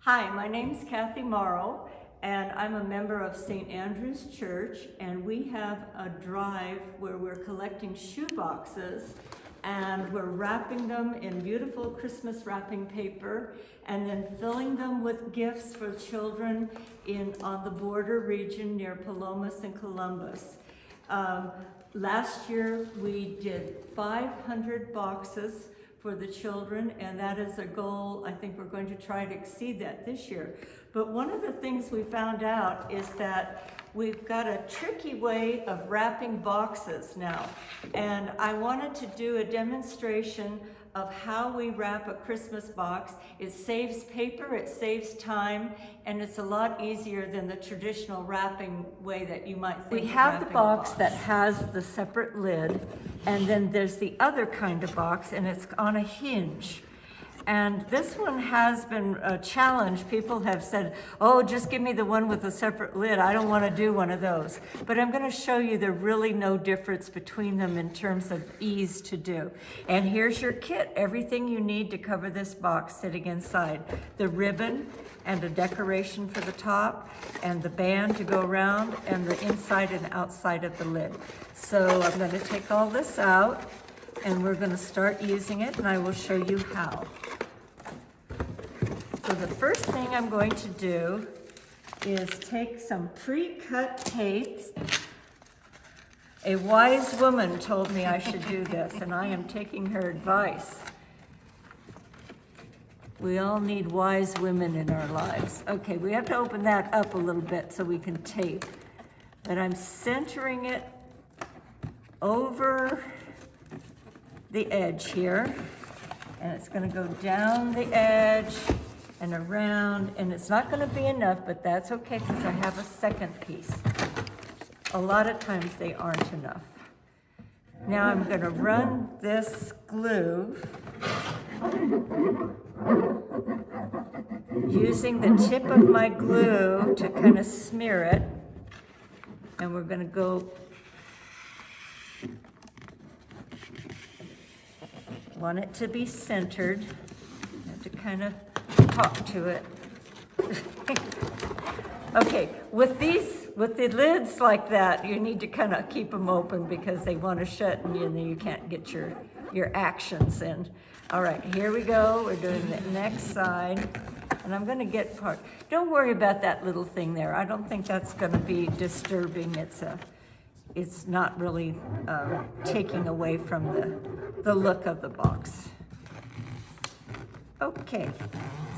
Hi, my name's Kathy Morrow, and I'm a member of St. Andrew's Church, and we have a drive where we're collecting shoe boxes, and we're wrapping them in beautiful Christmas wrapping paper, and then filling them with gifts for children on the border region near Palomas and Columbus. Last year, we did 500 boxes for the children, and that is a goal. I think we're going to try to exceed that this year. But one of the things we found out is that we've got a tricky way of wrapping boxes now. And I wanted to do a demonstration of how we wrap a Christmas box. It saves paper, it saves time, and it's a lot easier than the traditional wrapping way that you might think. We have the box that has the separate lid, and then there's the other kind of box, and it's on a hinge. And this one has been a challenge. People have said, oh, just give me the one with a separate lid. I don't want to do one of those. But I'm going to show you there's really no difference between them in terms of ease to do. And here's your kit, everything you need to cover this box sitting inside. The ribbon and a decoration for the top, and the band to go around, and the inside and outside of the lid. So I'm going to take all this out, and we're going to start using it, and I will show you how. So the first thing I'm going to do is take some pre-cut tapes. A wise woman told me I should do this, and I am taking her advice. We all need wise women in our lives. Okay, we have to open that up a little bit so we can tape. But I'm centering it over the edge here, and it's going to go down the edge and around, and it's not going to be enough, but that's okay because I have a second piece. A lot of times they aren't enough. Now I'm going to run this glue using the tip of my glue to kind of smear it, and we're going to go. Want it to be centered. You have to kind of talk to it. Okay, with the lids like that, you need to kind of keep them open because they want to shut, and then you can't get your actions in. All right, here we go. We're doing the next side, and I'm going to get part. Don't worry about that little thing there. I don't think that's going to be disturbing. It's not really taking away from the look of the box. Okay,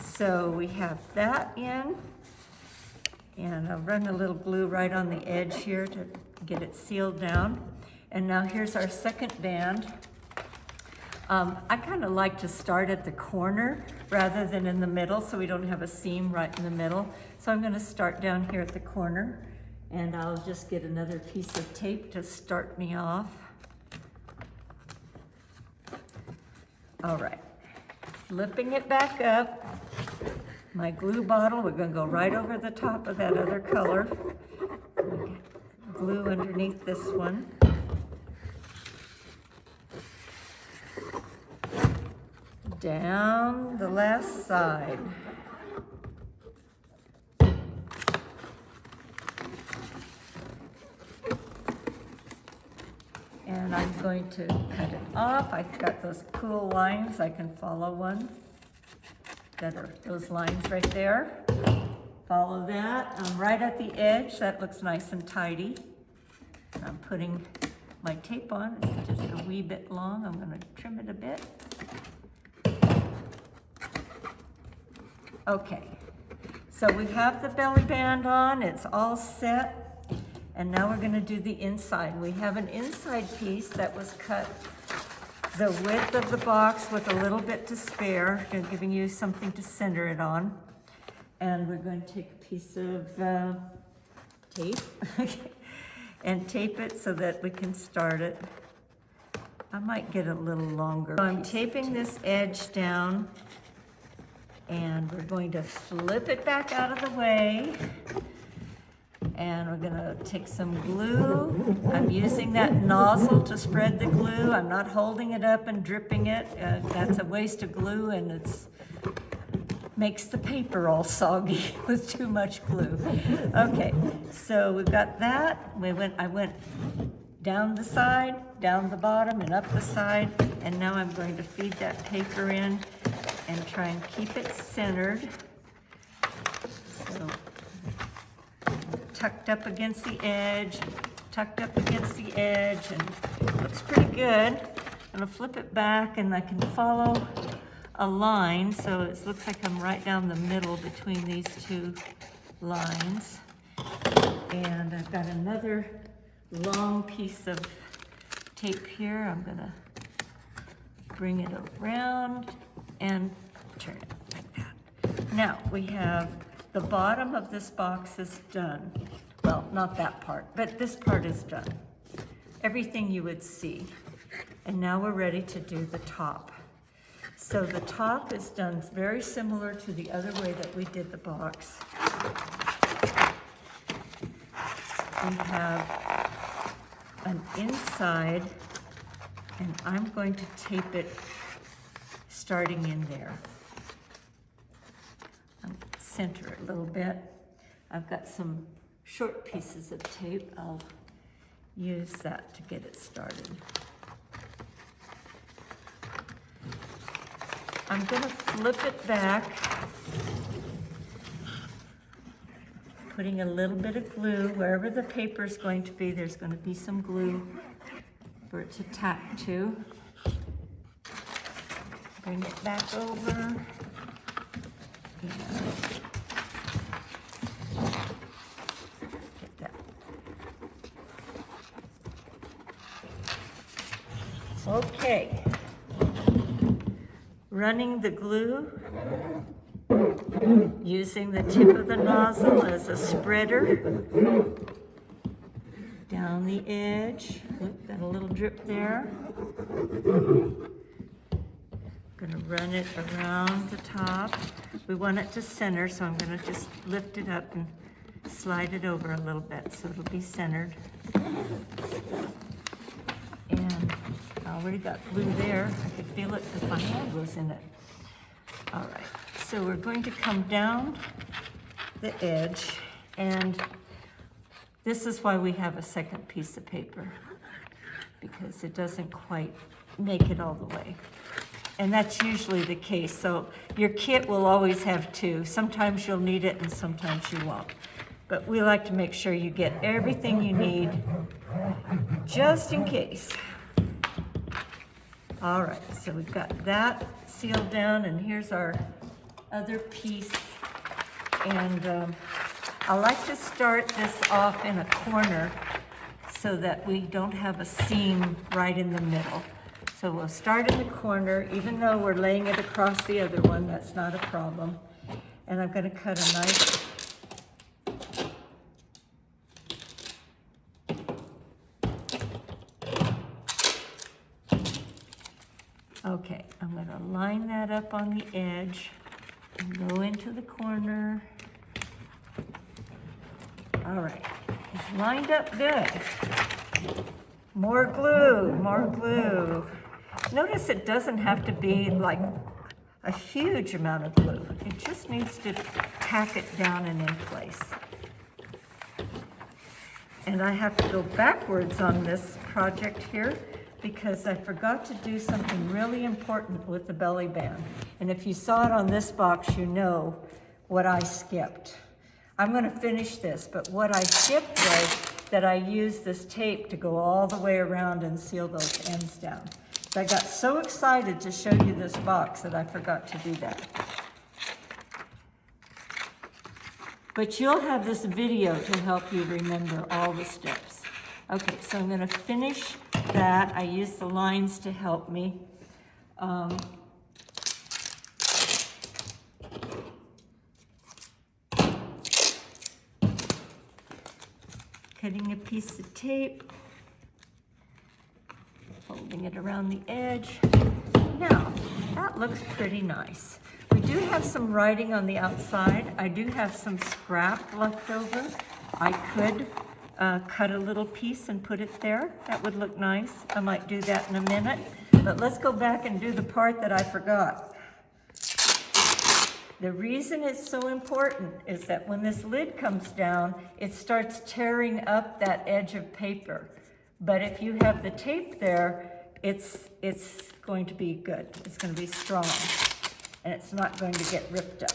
so we have that in, and I'll run a little glue right on the edge here to get it sealed down. And now here's our second band. I kind of like to start at the corner rather than in the middle, so we don't have a seam right in the middle. So I'm going to start down here at the corner, and I'll just get another piece of tape to start me off. All right, flipping it back up. My glue bottle, we're going to go right over the top of that other color. Glue underneath this one. Down the last side. And I'm going to cut it off. I've got those cool lines. I can follow one. That are those lines right there. Follow that. I'm right at the edge. That looks nice and tidy. I'm putting my tape on. It's just a wee bit long. I'm going to trim it a bit. Okay. So we have the belly band on. It's all set. And now we're going to do the inside. We have an inside piece that was cut the width of the box with a little bit to spare, giving you something to center it on. And we're going to take a piece of tape and tape it so that we can start it. I might get a little longer. So I'm taping this edge down, and we're going to flip it back out of the way. And we're gonna take some glue. I'm using that nozzle to spread the glue. I'm not holding it up and dripping it. That's a waste of glue, and it's makes the paper all soggy with too much glue. Okay, so we've got that. I went down the side, down the bottom, and up the side, and now I'm going to feed that paper in and try and keep it centered. So, tucked up against the edge, tucked up against the edge, and it looks pretty good. I'm gonna flip it back and I can follow a line, so it looks like I'm right down the middle between these two lines. And I've got another long piece of tape here. I'm gonna bring it around and turn it like that. Now we have the bottom of this box is done. Well, not that part, but this part is done. Everything you would see. And now we're ready to do the top. So the top is done very similar to the other way that we did the box. We have an inside, and I'm going to tape it starting in there. Center it a little bit. I've got some short pieces of tape. I'll use that to get it started. I'm going to flip it back, putting a little bit of glue wherever the paper is going to be. There's going to be some glue for it to tack to. Bring it back over. Get that. Okay. Running the glue, using the tip of the nozzle as a spreader down the edge. Look, got a little drip there. Gonna run it around the top. We want it to center, so I'm gonna just lift it up and slide it over a little bit so it'll be centered. And I already got glue there. I could feel it because my hand was in it. All right, so we're going to come down the edge, and this is why we have a second piece of paper, because it doesn't quite make it all the way. And that's usually the case. So your kit will always have two. Sometimes you'll need it and sometimes you won't. But we like to make sure you get everything you need just in case. All right, so we've got that sealed down, and here's our other piece. And I like to start this off in a corner so that we don't have a seam right in the middle. So we'll start in the corner, even though we're laying it across the other one, that's not a problem. And I'm gonna cut a nice okay, I'm gonna line that up on the edge and go into the corner. All right, it's lined up good. More glue, more glue. Notice it doesn't have to be like a huge amount of glue. It just needs to tack it down and in place. And I have to go backwards on this project here because I forgot to do something really important with the belly band. And if you saw it on this box, you know what I skipped. I'm gonna finish this, but what I skipped was that I used this tape to go all the way around and seal those ends down. So I got so excited to show you this box that I forgot to do that. But you'll have this video to help you remember all the steps. Okay, so I'm gonna finish that. I use the lines to help me. Cutting a piece of tape, folding it around the edge. Now, that looks pretty nice. We do have some writing on the outside. I do have some scrap left over. I could cut a little piece and put it there. That would look nice. I might do that in a minute. But let's go back and do the part that I forgot. The reason it's so important is that when this lid comes down, it starts tearing up that edge of paper. But if you have the tape there, it's going to be good. It's going to be strong, and it's not going to get ripped up.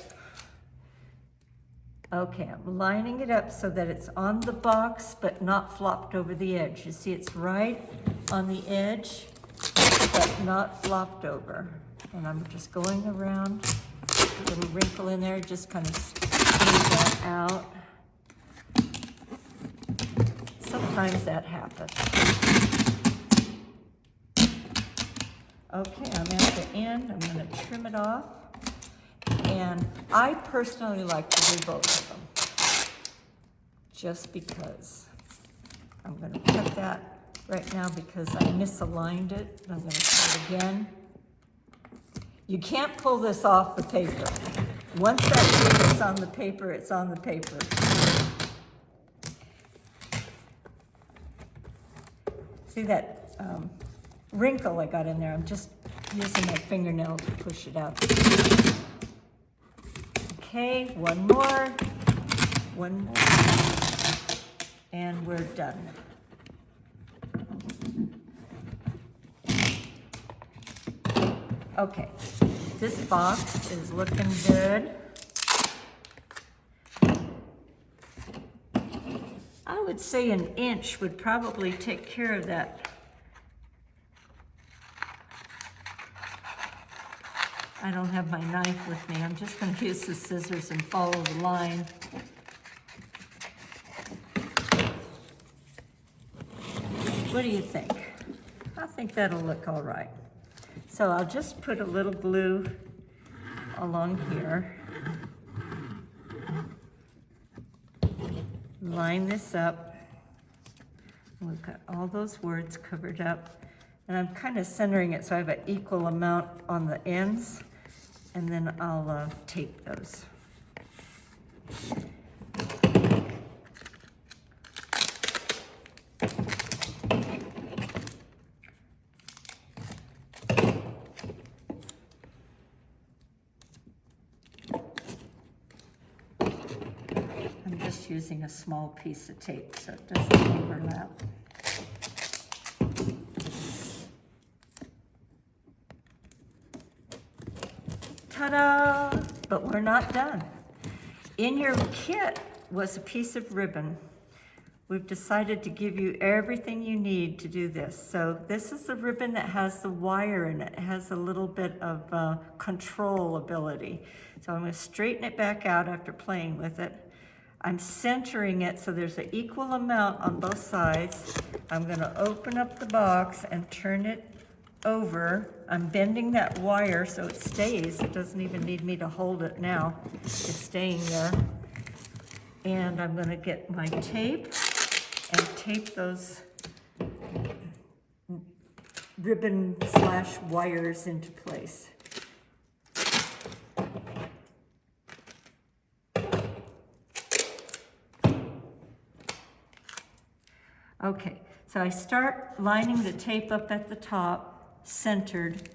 Okay, I'm lining it up so that it's on the box, but not flopped over the edge. You see, it's right on the edge, but not flopped over. And I'm just going around, a little wrinkle in there, just kind of smooth that out. Sometimes that happens. Okay, I'm at the end. I'm going to trim it off. And I personally like to do both of them, just because. I'm going to cut that right now because I misaligned it. I'm going to cut it again. You can't pull this off the paper. Once that tape is on the paper, it's on the paper. See that wrinkle I got in there? I'm just using my fingernail to push it out. Okay, one more, and we're done. Okay, this box is looking good. I would say an inch would probably take care of that. I don't have my knife with me. I'm just going to use the scissors and follow the line. What do you think? I think that'll look all right. So I'll just put a little glue along here. Line this up. We've got all those words covered up. And I'm kind of centering it so I have an equal amount on the ends. And then I'll tape those. I'm just using a small piece of tape so it doesn't overlap. Ta-da! But we're not done. In your kit was a piece of ribbon. We've decided to give you everything you need to do this. So this is the ribbon that has the wire in it. It has a little bit of control ability. So I'm going to straighten it back out after playing with it. I'm centering it so there's an equal amount on both sides. I'm going to open up the box and turn it over. I'm bending that wire so it stays. It doesn't even need me to hold it now. It's staying there. And I'm going to get my tape and tape those ribbon / wires into place. Okay, so I start lining the tape up at the top, centered,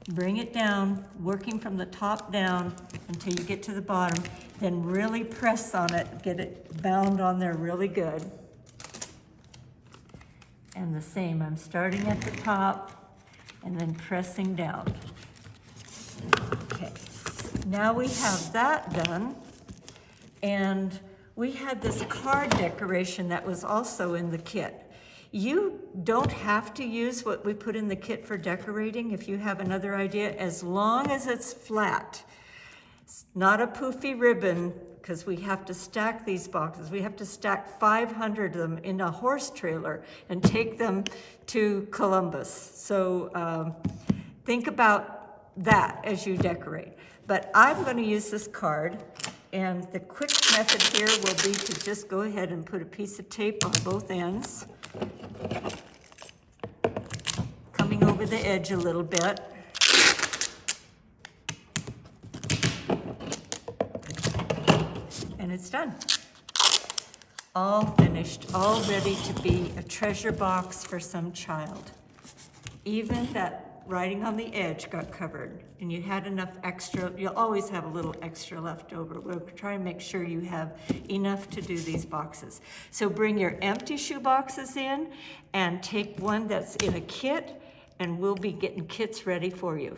bring it down, working from the top down until you get to the bottom, then really press on it, get it bound on there really good. And the same, I'm starting at the top and then pressing down. Okay, now we have that done, and we had this card decoration that was also in the kit. You don't have to use what we put in the kit for decorating if you have another idea, as long as it's flat. It's not a poofy ribbon, because we have to stack these boxes. We have to stack 500 of them in a horse trailer and take them to Columbus. So think about that as you decorate. But I'm going to use this card, and the quick method here will be to just go ahead and put a piece of tape on both ends, coming over the edge a little bit. And it's done. All finished, all ready to be a treasure box for some child. Even that writing on the edge got covered and you had enough extra, you'll always have a little extra left over. We'll try and make sure you have enough to do these boxes. So bring your empty shoe boxes in and take one that's in a kit, and we'll be getting kits ready for you.